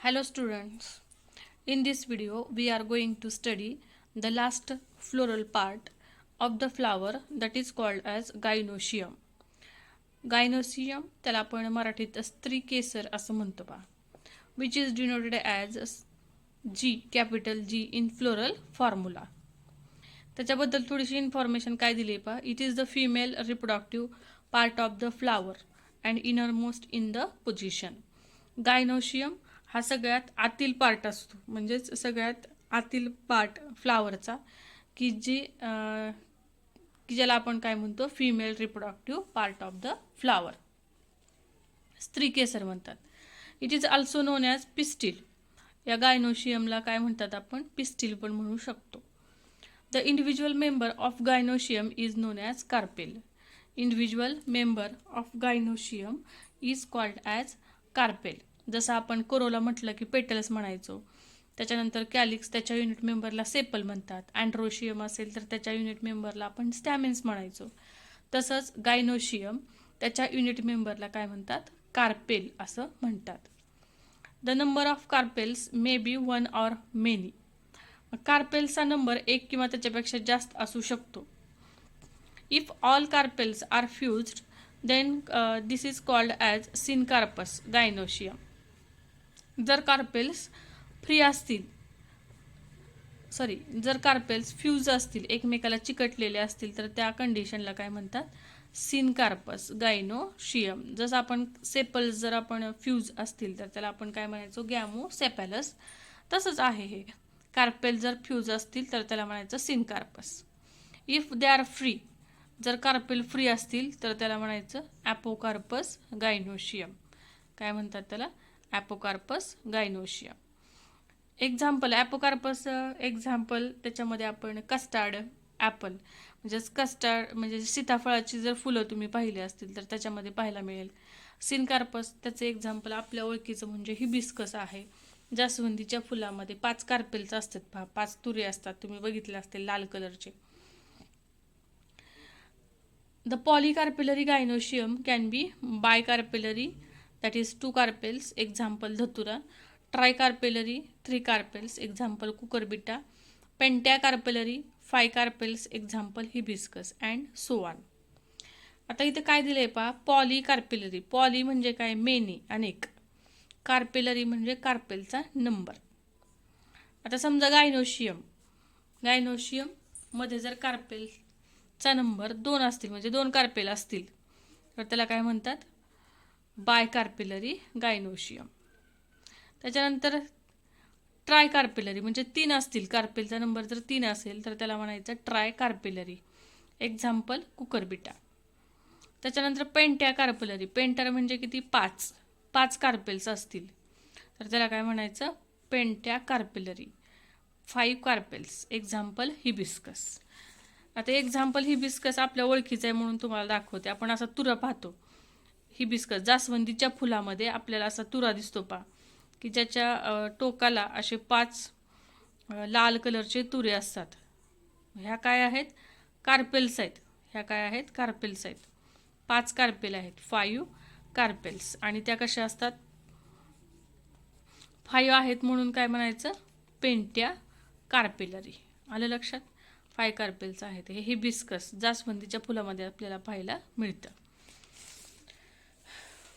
Hello students, in this video we are going to study the last floral part of the flower that is called as gynoecium. Gynoecium त्याला आपण मराठीत स्त्री केसर असं म्हणतो पहा, which is denoted as G, capital G in floral formula. त्याच्याबद्दल थोडीशी information काय दिली पहा. It is the female reproductive part of the flower and innermost in the position. Gynoecium हा सगळ्यात आतील पार्ट असतो, म्हणजेच सगळ्यात आतील पार्ट फ्लावरचा, की ज्याला आपण काय म्हणतो, female reproductive part of the flower, स्त्री केसर म्हणतात. It is also non as pistil. या गायनोशियमला काय म्हणतात आपण, पिस्टिल पण म्हणू शकतो. The individual member of gynoecium is known as carpel. Individual member of gynoecium is called as carpel. जसं आपण कोरोला म्हटलं की पेटल्स म्हणायचो. त्याच्यानंतर कॅलिक्स त्याच्या युनिट मेंबरला सेपल म्हणतात. अँड्रोशियम असेल तर त्याच्या युनिट मेंबरला आपण स्टॅमिन्स म्हणायचो. तसंच गायनोशियम त्याच्या युनिट मेंबरला काय म्हणतात, कार्पेल असं म्हणतात. The number of carpels may be one or many. कार्पेल्सचा नंबर एक किंवा त्याच्यापेक्षा जास्त असू शकतो. If all carpels are fused then this is called as syncarpous gynoecium. जर कार्पेल्स जर कार्पेल्स फ्यूज असतील, एकमेकाला चिकटलेले असतील, तर त्या कंडिशनला काय म्हणतात, सिनकार्पस गायनोशियम. जसं आपण सेपल्स जर आपण फ्यूज असतील तर त्याला आपण काय म्हणायचो, गॅमोसेपॅलस. तसंच आहे हे. कार्पेल जर फ्यूज असतील तर त्याला म्हणायचं syncarpous. If they are free, जर कार्पेल फ्री असतील तर त्याला म्हणायचं ॲपोकार्पस गायनोशियम. काय म्हणतात त्याला, ॲपोकार्पस गायनोशियम. एक्झाम्पल ॲपोकार्पस एक्झाम्पल त्याच्यामध्ये आपण कस्टार्ड ॲपल, म्हणजे सीताफळाची जर फुलं तुम्ही पाहिली असतील तर त्याच्यामध्ये पाहायला मिळेल. सिनकार्पस त्याचं एक्झाम्पल आपल्या ओळखीचं म्हणजे हिबिस्कस आहे. जास्वंदीच्या फुलामध्ये 5 कार्पेल्स असतात पहा, 5 तुरे असतात, तुम्ही बघितले असतील लाल कलरचे. The polycarpellary gynoecium can be bicarpellary, that is 2 carpels, example Datura. Tricarpellary 3 carpels, example cucurbita. Pentacarpellary 5 carpels, example hibiscus and so on. आता इथे काय दिलंय पहा, पॉलीकार्पेलरी. पॉली म्हणजे काय, मेनी, अनेक. कार्पेलरी म्हणजे कार्पेलचा नंबर. आता समजा गायनोशियम मध्ये जर कार्पेलचा नंबर 2 असतील, म्हणजे 2 कार्पेल असतील, तर त्याला काय म्हणतात, बायकार्पेलरी गायनोशियम. त्याच्यानंतर ट्रायकार्पेलरी म्हणजे 3 असतील, कार्पेलचा नंबर जर 3 असेल तर त्याला म्हणायचं ट्रायकार्पेलरी, एक्झाम्पल कुकरबिटा. त्याच्यानंतर पेंटॅकार्पेलरी. पेंटर म्हणजे किती, 5 कार्पेल्स असतील तर त्याला काय म्हणायचं, पेंटॅकार्पेलरी, 5 कार्पेल्स, एक्झाम्पल हिबिस्कस. आता एक्झाम्पल हिबिस्कस आपल्या ओळखीचं आहे म्हणून तुम्हाला दाखवते. आपण असा तुरा पाहतो, हिबिस्कस जास्वंदीच्या फुलामध्ये आपल्याला असा तुरा दिसतो पहा, की ज्याच्या टोकाला असे 5 लाल कलरचे तुरे असतात. ह्या काय आहेत, कार्पेल्स आहेत. ह्या काय आहेत, कार्पेल्स आहेत. 5 कार्पेल आहेत, 5 कार्पेल्स. आणि त्या कशा असतात, 5 आहेत म्हणून काय म्हणायचं, पेंट्या कार्पेलरी. आलं लक्षात, 5 कार्पेल्स आहेत. हे हिबिस्कस जास्वंदीच्या फुलामध्ये आपल्याला पाहायला मिळतं.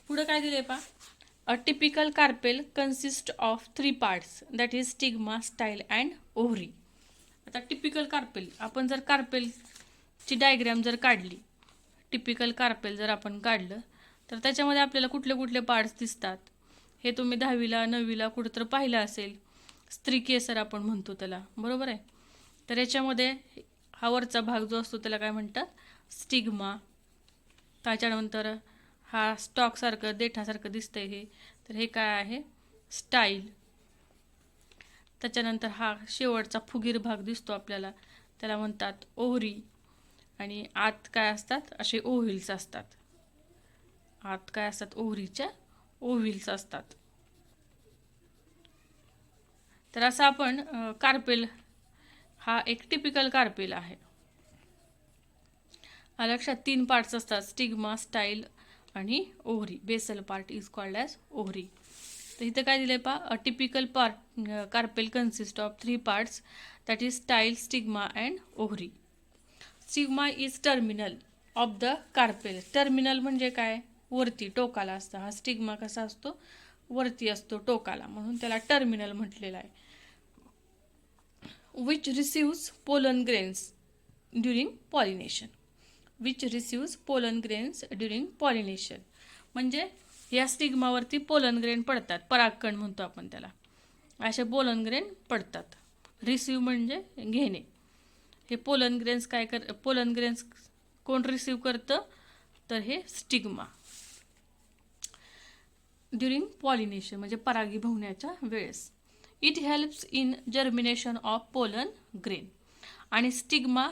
पुढं काय दिले पहा, a typical carpel consist of 3 parts, that is stigma, style and ovary. आता टिपिकल कार्पेल, आपण जर कार्पेलची डायग्रॅम जर काढली, टिपिकल कार्पेल जर आपण काढलं तर त्याच्यामध्ये आपल्याला कुठले कुठले पार्ट्स दिसतात, हे तुम्ही 10वीला 9वीला कुठंतर पाहिलं असेल. स्त्री केसर आपण म्हणतो त्याला, बरोबर आहे. तर याच्यामध्ये हा वरचा भाग जो असतो त्याला काय म्हणतात, स्टिग्मा. त्याच्यानंतर हा स्टॉकसारखं देठासारखं दिसतंय हे, तर हे काय आहे, स्टाईल. त्याच्यानंतर हा शेवटचा फुगीर भाग दिसतो आपल्याला, त्याला म्हणतात ओव्हरी. आणि आत काय असतात, असे ओव्हिल्स असतात. आत काय असतात, ओव्हरीच्या ओव्हिल्स असतात. तर असं आपण कार्पेल हा एक टिपिकल कार्पेल आहे. लक्षात 3 पार्ट्स असतात, स्टिग्मा, स्टाईल आणि ovary. Basal part is called as ovary. तर इथं काय दिलं आहे पहा, a typical carpel consist of 3 parts, that is style, stigma and ovary. Stigma is terminal of the carpel. Terminal म्हणजे काय, वरती टोकाला असतं. हा स्टिग्मा कसा असतो, वरती असतो टोकाला, म्हणून त्याला टर्मिनल म्हटलेलं आहे. Which receives pollen grains during pollination. Which receives pollen grains during pollination म्हणजे या स्टिग्मावरती पोलन ग्रेन पडतात, परागकण म्हणतो आपण त्याला. असे पोलन ग्रेन पडतात. रिसिव्ह म्हणजे घेणे. हे पोलन ग्रेन्स पोलन ग्रेन्स कोण रिसिव्ह करतं, तर हे स्टिग्मा. ड्युरिंग पॉलिनेशन म्हणजे परागीभवनाच्या वेळेस. It helps in germination of pollen grain. आणि स्टिग्मा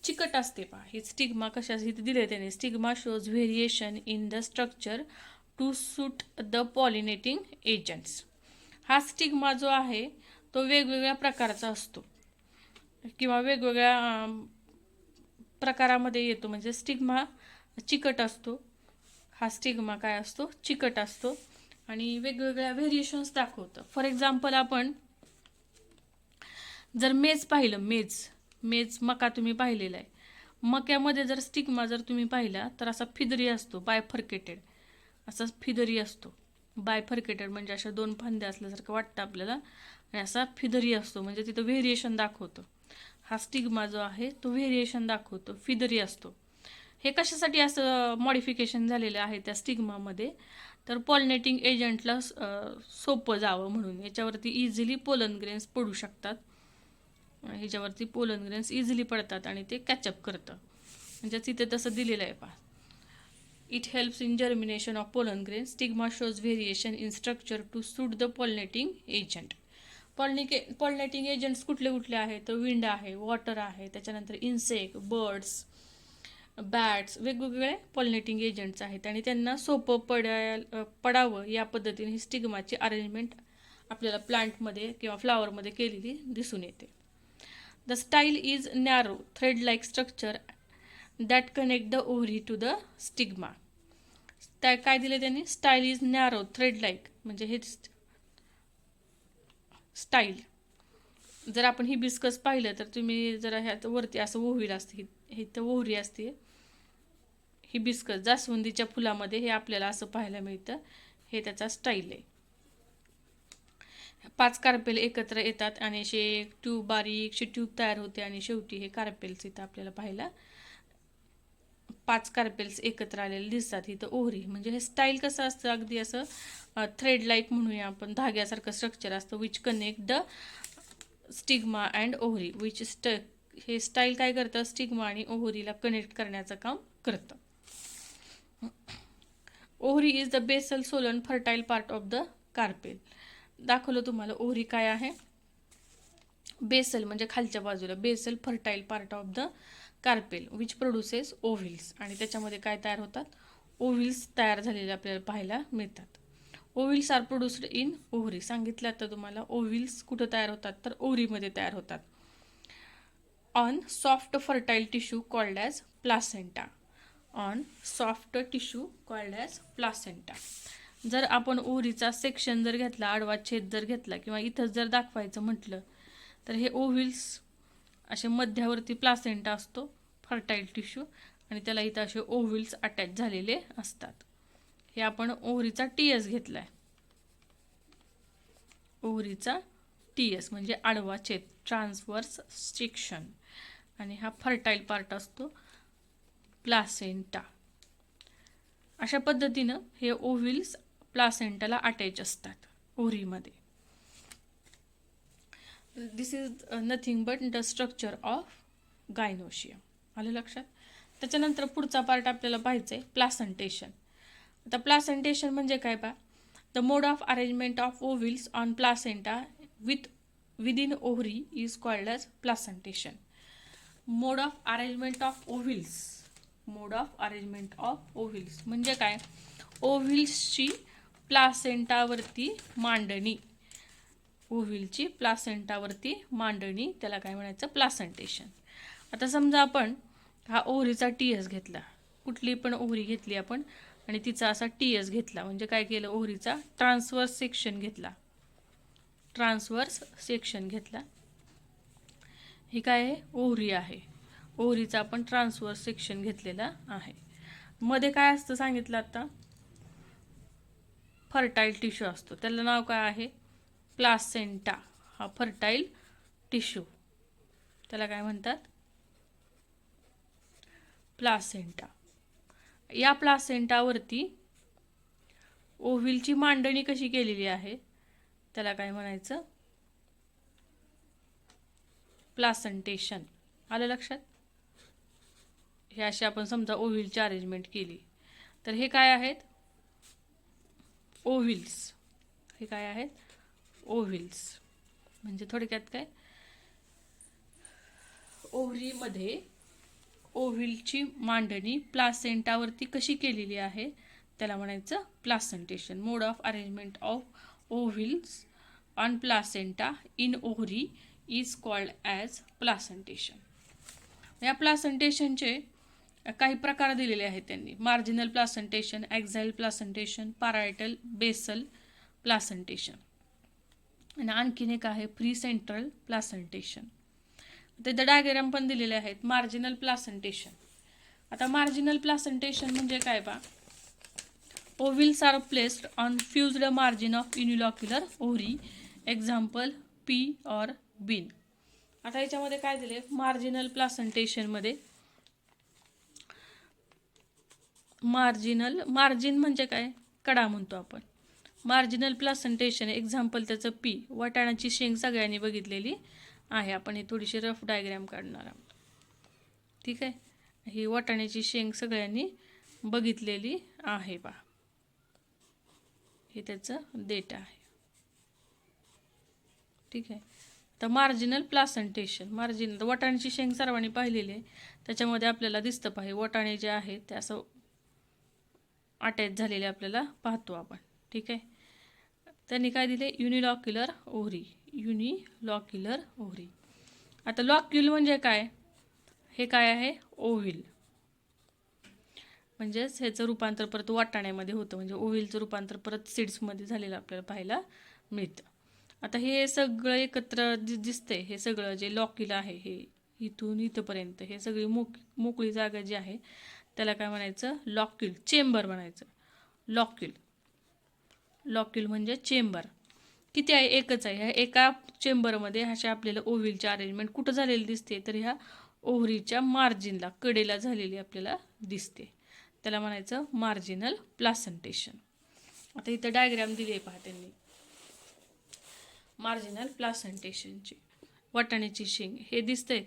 चिकट असते पहा. हे स्टिग्मा कशाच इथे दिले त्याने. Stigma shows variation in the structure to suit the pollinating agents. हा स्टिग्मा जो आहे तो वेगवेगळ्या प्रकारचा असतो किंवा वेगवेगळ्या प्रकारामध्ये येतो. म्हणजे स्टिग्मा चिकट असतो. हा स्टिग्मा काय असतो, चिकट असतो आणि वेगवेगळ्या व्हेरिएशन्स दाखवतं. फॉर एक्झाम्पल आपण जर मेज पाहिलं, मेज मका तुम्ही पाहिलेला आहे. मक्यामध्ये जर स्टिग्मा जर तुम्ही पाहिला तर असा फिदरी असतो, बायफर्केटेड असा फिदरी असतो. बायफर्केटेड म्हणजे अशा 2 फांद्या असल्यासारखं वाटतं आपल्याला आणि असा फिदरी असतो, म्हणजे तिथं व्हेरिएशन दाखवतो. हा स्टिग्मा जो आहे तो व्हेरिएशन दाखवतो, फिदरी असतो. हे कशासाठी असं मॉडिफिकेशन झालेलं आहे त्या स्टिग्मामध्ये, तर पॉलिनेटिंग एजंटला सोपं जावं म्हणून. याच्यावरती इझिली पोलन ग्रेन्स पडू शकतात. ह्याच्यावरती पोलन ग्रेन्स इझिली पडतात आणि ते कॅचअप करतं. म्हणजे तिथे तसं दिलेलं आहे पहा. It helps in germination of pollen grains. Stigma shows variation in structure to suit the pollinating agent. Pollinating agents कुठले कुठले आहेत, तर विंड आहे, वॉटर आहे, त्याच्यानंतर इन्सेक्ट, बर्ड्स, बॅट्स, वेगवेगळे पॉलिनेटिंग एजंट्स आहेत आणि त्यांना सोपं पडावं या पद्धतीने ही स्टिग्माची अरेंजमेंट आपल्याला प्लांटमध्ये किंवा फ्लावरमध्ये केलेली दिसून येते. The style is narrow, thread-like structure that connect the ovary to the stigma. काय दिले त्यांनी, स्टाईल इज नॅरो थ्रेड-लाईक म्हणजे हे स्टाईल. जर आपण हिबिस्कस पाहिलं तर तुम्ही जरा ह्यात वरती असं ओव्हील असते, हे तर ओव्हरी असते. हिबिस्कस जास्वंदीच्या फुलामध्ये हे आपल्याला असं पाहायला मिळतं. हे त्याचा स्टाईल आहे. 5 कार्पेल एकत्र येतात आणि असे ट्यूब, बारीकशी ट्यूब तयार होते आणि शेवटी हे कार्पेल्स इथं आपल्याला पाहायला 5 कार्पेल्स एकत्र आलेले दिसतात. इथं ओव्हरी म्हणजे हे स्टाईल कसं असतं, अगदी असं थ्रेड लाईक म्हणूया आपण, धाग्यासारखं स्ट्रक्चर असतं. Which connect the stigma and ovary. हे स्टाईल काय करतं, स्टिग्मा आणि ओव्हरीला कनेक्ट करण्याचं काम करतं. Ovary is the basal swollen fertile part of the carpel. दाखवलं तुम्हाला ओव्हरी काय आहे. बेसल म्हणजे खालच्या बाजूला, basal fertile part of the carpel which produces ovules. आणि त्याच्यामध्ये काय तयार होतात, ओव्हिल्स तयार झालेले आपल्याला पाहायला मिळतात. ओव्हिल्स आर प्रोड्युस्ड इन ओव्हरी. सांगितलं आता तुम्हाला ओव्हिल्स कुठं तयार होतात, तर ओव्हरीमध्ये तयार होतात. On soft fertile tissue called as placenta. On soft tissue called as placenta. जर आपण ओव्हरीचा सेक्शन जर घेतला, आडवा छेद जर घेतला किंवा इथं जर दाखवायचं म्हटलं तर हे ओव्हिल्स असे मध्यावरती प्लासेंटा असतो, फर्टाईल टिश्यू, आणि त्याला इथं असे ओव्हिल्स अटॅच झालेले असतात. हे आपण ओव्हरीचा टीएस घेतला आहे. ओव्हरीचा टीएस म्हणजे आडवा छेद, ट्रान्सवर्स सेक्शन, आणि हा फर्टाईल पार्ट असतो प्लासेंटा. अशा पद्धतीनं हे ओव्हिल्स प्लासेंटाला अटॅच असतात ओव्हरीमध्ये. This is nothing but the structure of gynoecium. आलं लक्षात. त्याच्यानंतर पुढचा पार्ट आपल्याला पाहायचं आहे, प्लासेंटेशन. आता प्लासेंटेशन म्हणजे काय पहा, the mode of arrangement of ovules on placenta within ovary is called as placentation. Mode of arrangement of ovules. Mode of arrangement of ovules म्हणजे काय, ओव्हिल्सची प्लासेंटावरती मांडणी. ओव्हिलची प्लासेंटावरती मांडणी, त्याला काय म्हणायचं, प्लासेंटेशन. आता समजा आपण हा ओव्हरीचा टीएस घेतला, कुठली पण ओव्हरी घेतली आपण आणि तिचा असा TS घेतला, म्हणजे काय केलं, ओव्हरीचा ट्रान्सवर्स सेक्शन घेतला. ट्रान्सवर्स सेक्शन घेतला. ही काय आहे, ओव्हरी आहे. ओव्हरीचा आपण ट्रान्सवर्स सेक्शन घेतलेला आहे. मध्ये काय असतं सांगितलं आता, फर्टाईल टिश्यू असतो, त्याला नाव काय आहे, प्लासेंटा. हा फर्टाईल टिश्यू, त्याला काय म्हणतात, प्लासेंटा. या प्लासेंटावरती ओव्हिलची मांडणी कशी केलेली आहे, त्याला काय म्हणायचं, प्लासेंटेशन. आलं लक्षात. हे अशी आपण समजा ओव्हिलची अरेंजमेंट केली, तर हे काय आहेत, ओव्हिल्स. हे काय आहेत, ओव्हिल्स. म्हणजे थोडक्यात काय, ओव्हरीमध्ये ओव्हिलची मांडणी प्लासेंटावरती कशी केलेली आहे, त्याला म्हणायचं placentation. Mode of arrangement of ovules on placenta in ovary is called as placentation. या प्लासेंटेशनचे काही प्रकार दिलेले आहेत त्यांनी. Marginal placentation, axile placentation, parietal, basal placentation, आणि आणखीन एक आहे प्री सेंट्रल प्लासेंटेशन. तिथे डायग्राम पण दिलेले आहेत. Marginal placentation. आता मार्जिनल प्लासेंटेशन म्हणजे काय बा, ovules are placed on fused margin of unilocular ovary, example pea or bean. आता याच्यामध्ये काय दिले, मार्जिनल प्लासेंटेशनमध्ये मार्जिन म्हणजे काय, कडा म्हणतो आपण. मार्जिनल प्लासेंटेशन एक्झाम्पल त्याचं पी, वाटाण्याची शेंग सगळ्यांनी बघितलेली आहे. आपण हे थोडीशी रफ डायग्राम काढणार आहोत. ठीक आहे, ही वाटाण्याची शेंग सगळ्यांनी बघितलेली आहे बा. हे त्याचं देठ आहे. ठीक आहे. तर मार्जिनल प्लासेंटेशन, मार्जिनल वाटाण्याची शेंग सर्वांनी पाहिलेली आहे. त्याच्यामध्ये आपल्याला दिसतं पाहिजे वाटाणे जे आहेत ते असं अटॅच झालेले आपल्याला पाहतो आपण. ठीक आहे. त्यांनी काय दिले, युनिलॉक्युलर ओव्हरी. युनिलॉक्युलर ओव्हरी. आता लॉक्युल म्हणजे काय, हे काय आहे, ओव्हिल. म्हणजेच ह्याचं रूपांतर परत वाटाण्यामध्ये होतं, म्हणजे ओव्हिलचं रूपांतर परत सीड्समध्ये झालेलं आपल्याला पाहायला मिळतं. आता हे सगळं एकत्र दिसतंय, हे सगळं जे लॉक्युल आहे, हे इथून इथंपर्यंत हे सगळी मोकळी जागा जी आहे त्याला काय म्हणायचं, लॉक्युल. चेंबर म्हणायचं. लॉक्युल. लॉक्युल म्हणजे चेंबर. किती आहे, एकच आहे. ह्या एका चेंबरमध्ये अशा आपल्याला ओव्हिलची अरेंजमेंट कुठं झालेली दिसते, तर ह्या ओव्हरीच्या मार्जिनला, कडेला झालेली आपल्याला दिसते. त्याला म्हणायचं मार्जिनल प्लासेंटेशन. आता इथं डायग्राम दिली आहे पहा त्यांनी मार्जिनल प्लासेंटेशनची. वाटाण्याची शेंग हे दिसतंय,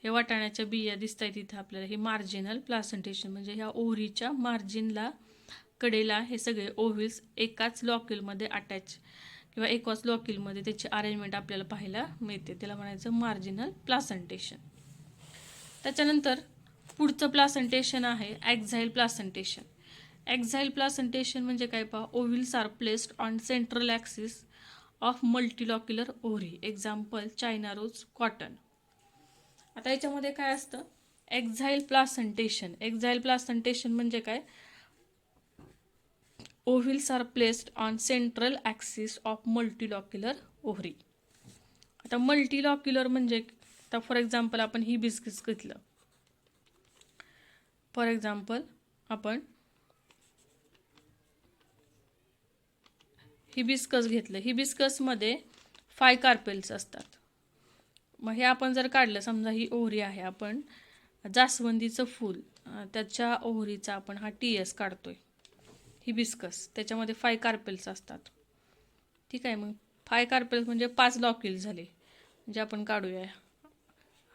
हे वाटाण्याच्या बिया दिसत आहेत इथं आपल्याला. हे मार्जिनल प्लासेंटेशन म्हणजे ह्या ओव्हरीच्या मार्जिनला, कडेला हे सगळे ओव्हिल्स एकाच लॉक्युलमध्ये अटॅच किंवा एकाच लॉक्युलमध्ये त्याची अरेंजमेंट आपल्याला पाहायला मिळते. त्याला म्हणायचं मार्जिनल प्लासेंटेशन. त्याच्यानंतर पुढचं प्लासेंटेशन आहे एक्झाईल प्लासेंटेशन. एक्झाईल प्लासेंटेशन म्हणजे काय पहा, ovules are placed on central axis of multilocular ovary, example China rose, cotton. आता याच्यामध्ये काय असतं, एक्झाईल प्लासेंटेशन. एक्झाईल प्लासेंटेशन म्हणजे काय, ovules are placed on central axis of multilocular ovary. आता मल्टीलॉक्युलर म्हणजे, आता फॉर एक्झाम्पल आपण हिबिस्कस घेतलं. फॉर एक्झाम्पल आपण हिबिस्कस घेतलं. हिबिस्कसमध्ये 5 कार्पेल्स असतात. मग हे आपण जर काढलं, समजा ही ओव्हरी आहे, आपण जास्वंदीचं फूल त्याच्या ओव्हरीचा आपण हा TS काढतोय. हिबिस्कस त्याच्यामध्ये 5 कार्पेल्स असतात. ठीक आहे. मग 5 कार्पेल्स म्हणजे 5 लॉक्युल झाले. म्हणजे आपण काढूया,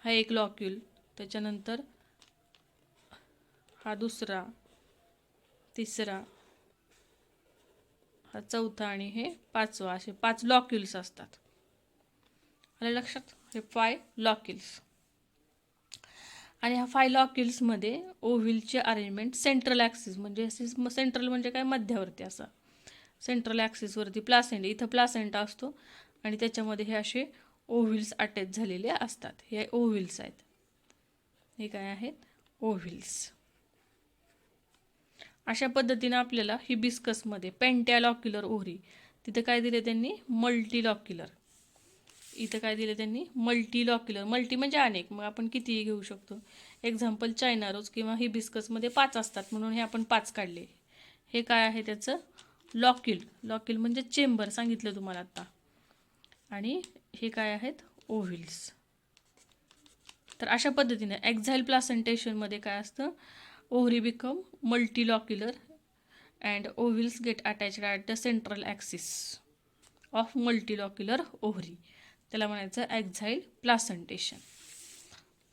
हा एक लॉक्युल, त्याच्यानंतर हा दुसरा, तिसरा, हा चौथा आणि हे पाचवा, असे 5 लॉक्युल्स असतात. आलं लक्षात, हे 5 लॉक्युल्स. आणि ह्या 5 लॉक्युल्समध्ये ओव्हिलची अरेंजमेंट सेंट्रल ॲक्सिस, म्हणजे सेंट्रल म्हणजे काय, मध्यावरती असं सेंट्रल ॲक्सिसवरती प्लासेंटा, इथं प्लासेंटा असतो आणि त्याच्यामध्ये हे असे ओव्हिल्स अटॅच झालेले असतात. हे ओव्हिल्स आहेत. हे काय आहेत, ओव्हिल्स. अशा पद्धतीनं आपल्याला हिबिस्कसमध्ये पेंटॅलॉक्युलर ओव्हरी, तिथं काय दिले त्यांनी मल्टीलॉक्युलर, इथं काय दिले त्यांनी मल्टीलॉक्युलर, मल्टी म्हणजे अनेक, मग आपण कितीही घेऊ शकतो. एक्झाम्पल चायना रोज किंवा हिबिस्कसमध्ये 5 असतात म्हणून हे आपण 5 काढले. हे काय आहे त्याचं लॉक्युल, लॉक्युल म्हणजे चेंबर सांगितलं तुम्हाला आता. आणि हे काय आहेत ओव्हिल्स. तर अशा पद्धतीने एक्झाईल प्लासेंटेशनमध्ये काय असतं, ovary become multilocular and ovules get attached at the central axis of multilocular ovary, त्याला म्हणायचं एक्झाईल प्लासेंटेशन.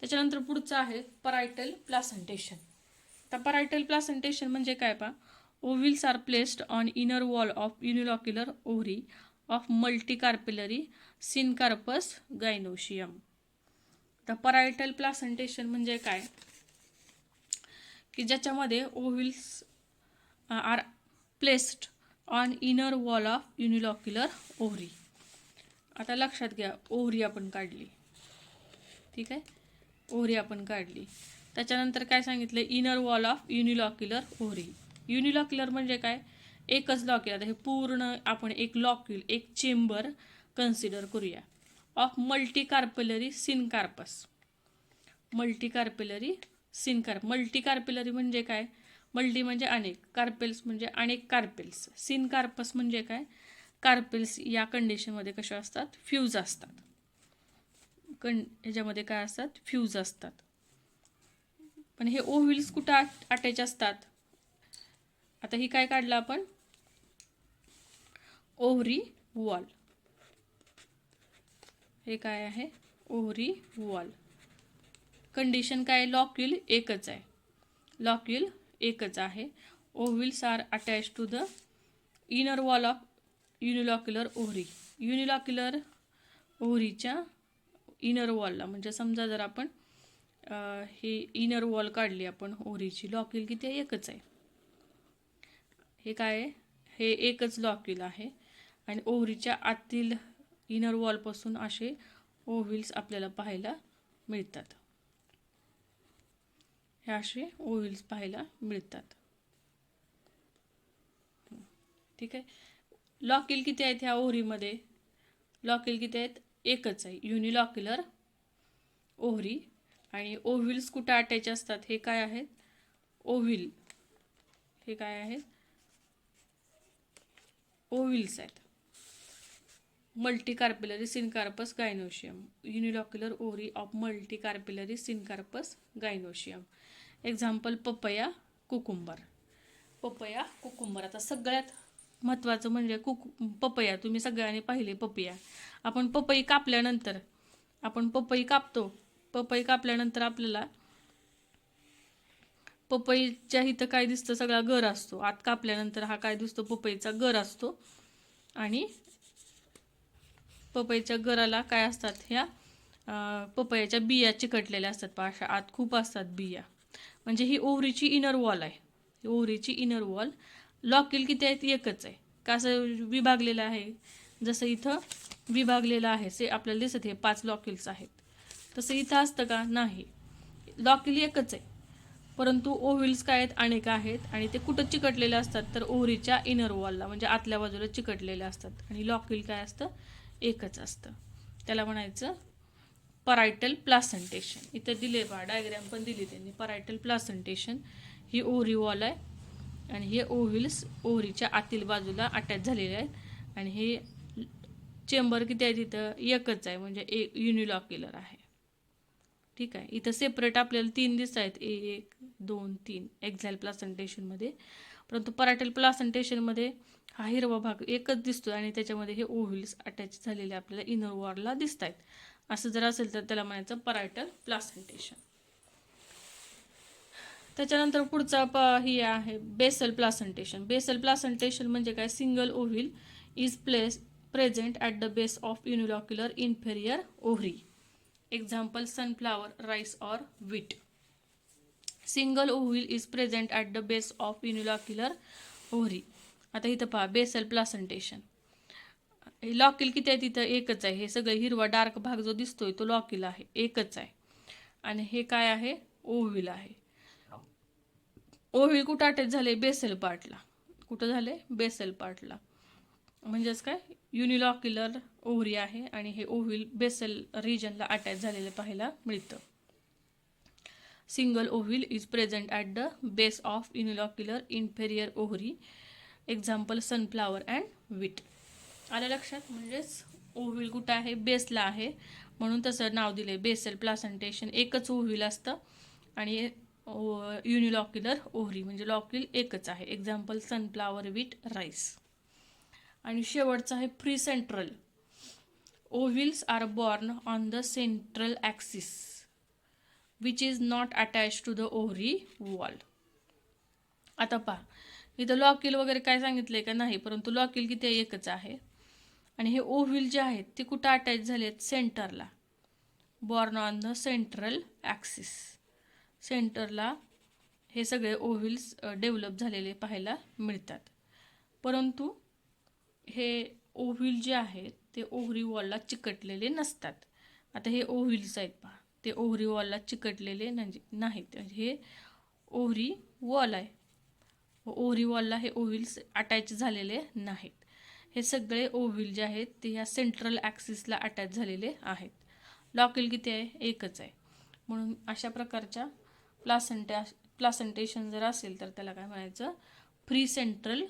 त्याच्यानंतर पुढचं आहे परायटल प्लासेंटेशन. तर परायटल प्लासेंटेशन म्हणजे काय पहा, ovules are placed on inner wall of unilocular ovary of multicarpellary syncarpous gynoecium. तर परायटल प्लासेंटेशन म्हणजे काय की ज्याच्यामध्ये ovules are placed on inner wall of unilocular ovary. आता लक्षात घ्या, ओव्हरी आपण काढली, ठीक आहे, ओव्हरी आपण काढली. त्याच्यानंतर काय सांगितलं, inner wall of unilocular ovary. युनिलॉक्युलर म्हणजे काय, एकच लॉक्युल. हे पूर्ण आपण एक लॉक्युल, एक चेंबर कन्सिडर करूया ऑफ मल्टीकार्पिलरी सिनकार्पस. मल्टीकार्पिलरी सिनकार्प, मल्टीकार्पिलरी म्हणजे काय, मल्टी म्हणजे अनेक, कार्पेल्स म्हणजे अनेक कार्पेल्स, सिनकार्पस म्हणजे काय, कार्पेल्स या कंडिशनमध्ये कशा असतात, फ्यूज असतात. ह्याच्यामध्ये काय असतात, फ्यूज असतात. पण हे ओव्हिल्स कुठं अटॅच असतात. आता ही काय काढलं आपण, ओव्हरी वॉल. हे काय आहे, ओव्हरी वॉल. कंडिशन काय, लॉक्युल एकच आहे, लॉक्युल एकच आहे. Ovules are attach to the inner wall of unilocular ovary. Unilocular ओव्हरीच्या इनर वॉलला, म्हणजे समजा जर आपण हे इनर वॉल काढली आपण ओव्हरीची, लॉक्युल किती आहे, एकच आहे. हे काय आहे, हे एकच लॉक्युल आहे. आणि ओव्हरीच्या आतील इनर वॉलपासून असे ओव्हिल्स आपल्याला पाहायला मिळतात. हे असे ओव्हिल्स पाहायला मिळतात, ठीक आहे. लॉक्युल किती आहेत ह्या ओव्हरीमध्ये, लॉक्युल किती आहेत, एकच आहे, युनिलॉक्युलर ओव्हरी. आणि ओव्हिल्स कुठे अटॅच असतात, हे काय आहेत, ओव्हिल, हे काय आहेत, ओव्हिल्स आहेत. Multicarpellary syncarpous gynoecium, unilocular ovary of multicarpellary syncarpous gynoecium. Example papaya, cucumber. Papaya, cucumber. आता सगळ्यात महत्त्वाचं म्हणजे पपया, तुम्ही सगळ्यांनी पाहिले पपया. आपण पपई कापल्यानंतर, आपण पपई कापतो, पपई कापल्यानंतर आपल्याला पपईच्या इथं काय दिसतं, सगळा गर असतो. आत कापल्यानंतर हा काय दिसतो, पपईचा गर असतो. आणि पपईच्या गराला काय असतात, ह्या पपईच्या बिया चिकटलेल्या असतात, पाशा आत खूप असतात बिया. म्हणजे ही ओव्हरीची इनर वॉल आहे, ओव्हरीची इनर वॉल. लॉक्युल किती आहेत, एकच आहे. का असं विभागलेलं आहे, जसं इथं विभागलेलं आहे से आपल्याला दिसत, हे 5 लॉक्युल्स आहेत. तसं इथं असतं का, नाही, लॉक्युल एकच आहे. परंतु ओव्हिल्स काय आहेत, अनेक आहेत. आणि ते कुठं चिकटलेले असतात, तर ओव्हरीच्या इनर वॉलला, म्हणजे आतल्या बाजूला चिकटलेले असतात. आणि लॉक्युल काय असतं, एकच असतं. त्याला म्हणायचं परायटल प्लासेंटेशन. इथं दिले बा, डायग्रॅम पण दिली त्यांनी. परायटल प्लासेंटेशन ही ओव्हरी वॉल आहे आणि हे ओव्हिल्स ओव्हरीच्या आतील बाजूला अटॅच झालेले आहेत. आणि हे चेंबर किती आहे, तिथं एकच आहे, म्हणजे युनिलॉक्युलर आहे, ठीक आहे. इथं सेपरेट आपल्याला 3 दिसत आहेत, 1 2 3 एक्झाईल प्लासेंटेशनमध्ये. परंतु परायटल प्लासेंटेशनमध्ये हा हिरवा भाग एकच दिसतो आणि त्याच्यामध्ये हे ओव्हिल्स अटॅच झालेले आपल्याला इनर वॉलला दिसत आहेत. असं जर असेल तर त्याला म्हणायचं परायटल प्लासेंटेशन. त्याच्यानंतर पुढचा ही आहे बेसल प्लासेंटेशन. बेसल प्लासेंटेशन म्हणजे काय, single ovule is present at the base of unilocular inferior ovary. Example sunflower, rice or wheat. Single ovule is present at the base of unilocular ovary. आता इथं पहा, Basel placentation, लॉक्युल किती आहे, तिथं एकच आहे. हे सगळं हिरवा डार्क भाग जो दिसतोय तो लॉक्युल आहे, एकच आहे. आणि हे काय आहे, ओव्हिल आहे. ओव्हिल कुठं अटॅच झाले? बेसल पार्टला. कुठं झाले? बेसल पार्टला. म्हणजेच काय, युनिलॉक्युलर ओव्हरी आहे आणि हे ओव्हिल बेसल रिजनला अटॅच झालेलं पाहायला मिळतं. Single ovule is present at the base of unilocular inferior ovary. Example sunflower and wheat. आलं लक्षात? म्हणजेच ओव्हिल कुठं आहे? बेसला आहे, म्हणून तसं नाव दिले बेसल प्लासेंटेशन. एकच ओव्हिल असतं आणि युनिलॉक्युलर ओव्हरी म्हणजे लॉक्युल एकच आहे. Example sunflower, wheat, rice. आणि शेवटचं आहे free central. Ovules are borne on the central axis which is not attach to the ovary wall. आता पहा, इथं लॉक्युल वगैरे काय सांगितलंय का? नाही, परंतु लॉक्युल किती एकच आहे. आणि हे ओव्हिल जे आहेत ते कुठं अटॅच झालेत? सेंटरला. Born on the central axis. सेंटरला हे सगळे ओव्हिल्स डेव्हलप झालेले पाहायला मिळतात. परंतु हे ओव्हिल जे आहेत ते ओव्हरी वॉलला चिकटलेले नसतात. आता हे ओव्हिल्स आहेत पहा, ते ओव्हरी वॉलला चिकटलेले नाहीत. हे ओव्हरी वॉल आहे. ओव्हरी वॉलला हे ओव्हिल्स अटॅच झालेले नाहीत. हे सगळे ओव्हिल जे आहेत ते ह्या सेंट्रल ॲक्सिसला अटॅच झालेले आहेत. लॉक्युल किती आहे? एकच आहे. म्हणून अशा प्रकारच्या प्लासेंटेशन जर असेल तर त्याला काय म्हणायचं? Free central.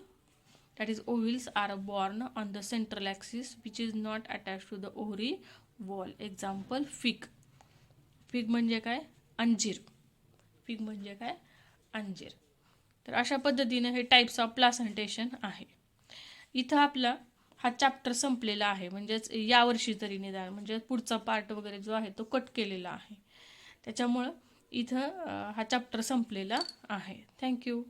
That is ovules are borne on the central axis which is not attach to the ovary wall. Example fig. Fig म्हणजे काय? अंजीर. फिग म्हणजे काय? अंजीर. तर अशा पद्धतीने हे टाईप्स ऑफ प्लासेंटेशन आहे. इथं आपला हा चॅप्टर संपलेला आहे. म्हणजेच यावर्षी तरी निदान, म्हणजे पुढचा पार्ट वगैरे जो आहे तो कट केलेला आहे. त्याच्यामुळं इथं हा चॅप्टर संपलेला आहे. थँक्यू.